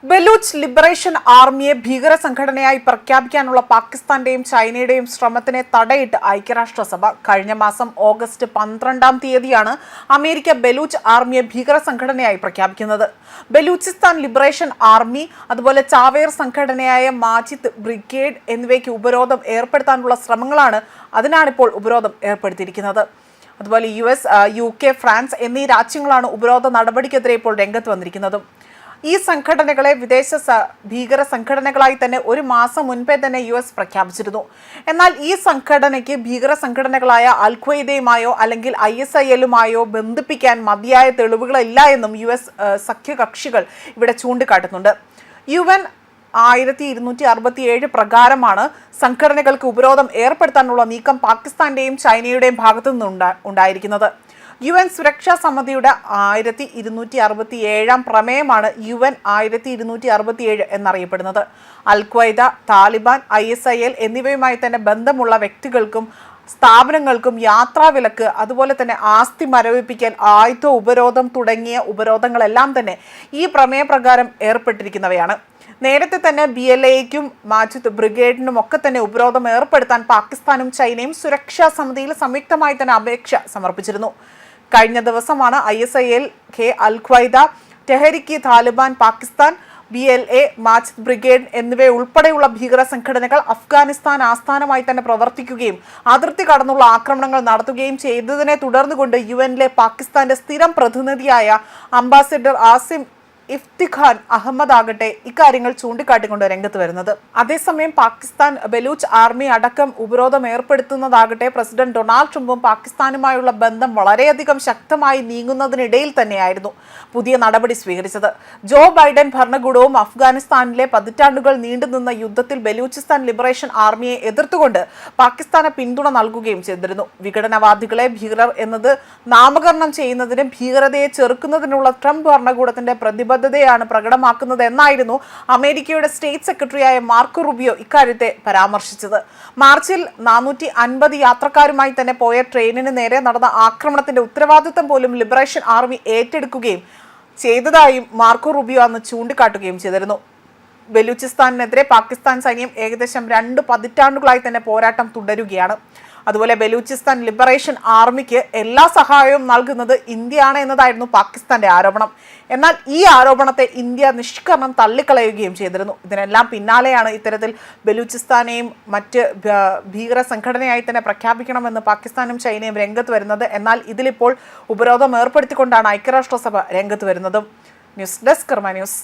Baloch liberation ആർമിയെ ഭീകര സംഘടനയായി പ്രഖ്യാപിക്കാനുള്ള പാകിസ്ഥാന്റെയും ചൈനയുടെയും ശ്രമത്തിനെ തടയിട്ട് ഐക്യരാഷ്ട്രസഭ. കഴിഞ്ഞ മാസം ഓഗസ്റ്റ് 12 അമേരിക്ക ബലൂച്ച് ആർമിയെ ഭീകര സംഘടനയായി പ്രഖ്യാപിക്കുന്നത്. ബലൂചിസ്ഥാൻ ലിബറേഷൻ ആർമി, അതുപോലെ ചാവേർ സംഘടനയായ മാജിദ് ബ്രിഗേഡ് എന്നിവയ്ക്ക് ഉപരോധം ഏർപ്പെടുത്താനുള്ള ശ്രമങ്ങളാണ്. അതിനാണിപ്പോൾ ഉപരോധം ഏർപ്പെടുത്തിയിരിക്കുന്നത്. അതുപോലെ US, UK, ഫ്രാൻസ് എന്നീ രാജ്യങ്ങളാണ് ഉപരോധ നടപടിക്കെതിരെ ഇപ്പോൾ രംഗത്ത് വന്നിരിക്കുന്നത്. ഈ സംഘടനകളെ വിദേശ ഭീകര സംഘടനകളായി തന്നെ ഒരു മാസം മുൻപേ തന്നെ US പ്രഖ്യാപിച്ചിരുന്നു. എന്നാൽ ഈ സംഘടനയ്ക്ക് ഭീകര സംഘടനകളായ അൽ ഖ്വയ്ദയുമായോ അല്ലെങ്കിൽ ISIL-ഉമായോ ബന്ധിപ്പിക്കാൻ മതിയായ തെളിവുകളില്ല എന്നും US സഖ്യകക്ഷികൾ ഇവിടെ ചൂണ്ടിക്കാട്ടുന്നുണ്ട്. UN 1267 പ്രകാരമാണ് സംഘടനകൾക്ക് ഉപരോധം ഏർപ്പെടുത്താനുള്ള നീക്കം പാകിസ്ഥാന്റെയും ചൈനയുടെയും ഭാഗത്തു നിന്നുണ്ടായിരിക്കുന്നത്. UN സുരക്ഷാ സമിതിയുടെ 1267 പ്രമേയമാണ് UN 1267 എന്നറിയപ്പെടുന്നത്. അൽ ഖ്വയ്ദ, താലിബാൻ, ISIL എന്നിവയുമായി തന്നെ ബന്ധമുള്ള വ്യക്തികൾക്കും സ്ഥാപനങ്ങൾക്കും യാത്രാവിലക്ക്, അതുപോലെ തന്നെ ആസ്തി മരവിപ്പിക്കൽ, ആയുധ ഉപരോധം തുടങ്ങിയ ഉപരോധങ്ങളെല്ലാം തന്നെ ഈ പ്രമേയപ്രകാരം ഏർപ്പെട്ടിരിക്കുന്നവയാണ്. നേരത്തെ തന്നെ BLAയ്ക്കും മാജിദ് ബ്രിഗേഡിനും ഒക്കെ തന്നെ ഉപരോധം ഏർപ്പെടുത്താൻ പാകിസ്ഥാനും ചൈനയും സുരക്ഷാ സമിതിയിൽ സംയുക്തമായി തന്നെ അപേക്ഷ സമർപ്പിച്ചിരുന്നു. കഴിഞ്ഞ ദിവസമാണ് ISIL, al Qaeda Tehrik പാകിസ്ഥാൻ, BLA, മാജിദ് ബ്രിഗേഡ് എന്നിവയുൾപ്പെടെയുള്ള ഭീകര സംഘടനകൾ അഫ്ഗാനിസ്ഥാൻ ആസ്ഥാനമായി തന്നെ പ്രവർത്തിക്കുകയും അതിർത്തി കടന്നുള്ള ആക്രമണങ്ങൾ നടത്തുകയും ചെയ്തതിനെ തുടർന്നുകൊണ്ട് UN-ലെ പാകിസ്ഥാന്റെ സ്ഥിരം പ്രതിനിധിയായ അംബാസിഡർ ആസിം ഇഫ്തിഖാൻ അഹമ്മദ് ആകട്ടെ ഇക്കാര്യങ്ങൾ ചൂണ്ടിക്കാട്ടിക്കൊണ്ട് രംഗത്ത് വരുന്നത്. അതേസമയം പാകിസ്ഥാൻ ബലൂച്ച് ആർമി അടക്കം ഉപരോധം ഏർപ്പെടുത്തുന്നതാകട്ടെ പ്രസിഡന്റ് ഡൊണാൾഡ് ട്രംപും പാകിസ്ഥാനുമായുള്ള ബന്ധം വളരെയധികം ശക്തമായി നീങ്ങുന്നതിനിടയിൽ തന്നെയായിരുന്നു പുതിയ നടപടി സ്വീകരിച്ചത്. ജോ ബൈഡൻ ഭരണകൂടവും അഫ്ഗാനിസ്ഥാനിലെ പതിറ്റാണ്ടുകൾ നീണ്ടുനിന്ന യുദ്ധത്തിൽ ബലൂചിസ്ഥാൻ ലിബറേഷൻ ആർമിയെ എതിർത്തുകൊണ്ട് പാകിസ്ഥാന് പിന്തുണ നൽകുകയും ചെയ്തിരുന്നു. വിഘടനവാദികളെ ഭീകരർ എന്നത് നാമകരണം ചെയ്യുന്നതിനും ഭീകരതയെ ചെറുക്കുന്നതിനുള്ള ട്രംപ് ഭരണകൂടത്തിന്റെ പ്രതിബദ്ധതയാണ് പ്രകടമാക്കുന്നത് എന്നായിരുന്നു അമേരിക്കയുടെ സ്റ്റേറ്റ് സെക്രട്ടറിയായ മാർക്കോ റൂബിയോ ഇക്കാര്യത്തെ പരാമർശിച്ചത്. മാർച്ചിൽ 450 യാത്രക്കാരുമായി തന്നെ പോയ ട്രെയിനിന് നേരെ നടന്ന ആക്രമണത്തിന്റെ ഉത്തരവാദിത്തം പോലും ലിബറേഷൻ ആർമി ഏറ്റെടുക്കുകയും ചെയ്തതായും മാർക്കോ റൂബിയോ അന്ന് ചൂണ്ടിക്കാട്ടുകയും ചെയ്തിരുന്നു. ബലൂചിസ്ഥാനെതിരെ പാകിസ്ഥാൻ സൈന്യം ഏകദേശം 2 പതിറ്റാണ്ടുകളായി തന്നെ പോരാട്ടം തുടരുകയാണ്. അതുപോലെ ബലൂചിസ്ഥാൻ ലിബറേഷൻ ആർമിക്ക് എല്ലാ സഹായവും നൽകുന്നത് ഇന്ത്യയാണ് എന്നതായിരുന്നു പാകിസ്ഥാന്റെ ആരോപണം. എന്നാൽ ഈ ആരോപണത്തെ ഇന്ത്യ നിഷ്കരണം തള്ളിക്കളയുകയും ചെയ്തിരുന്നു. ഇതിനെല്ലാം പിന്നാലെയാണ് ഇത്തരത്തിൽ ബലൂചിസ്ഥാനെയും മറ്റ് ഭീകര സംഘടനയായി തന്നെ പ്രഖ്യാപിക്കണമെന്ന് പാകിസ്ഥാനും ചൈനയും രംഗത്ത് വരുന്നത്. എന്നാൽ ഇതിലിപ്പോൾ ഉപരോധം ഏർപ്പെടുത്തിക്കൊണ്ടാണ് ഐക്യരാഷ്ട്രസഭ രംഗത്ത് വരുന്നതും. ന്യൂസ് ഡെസ്ക് കർമ്മ ന്യൂസ്.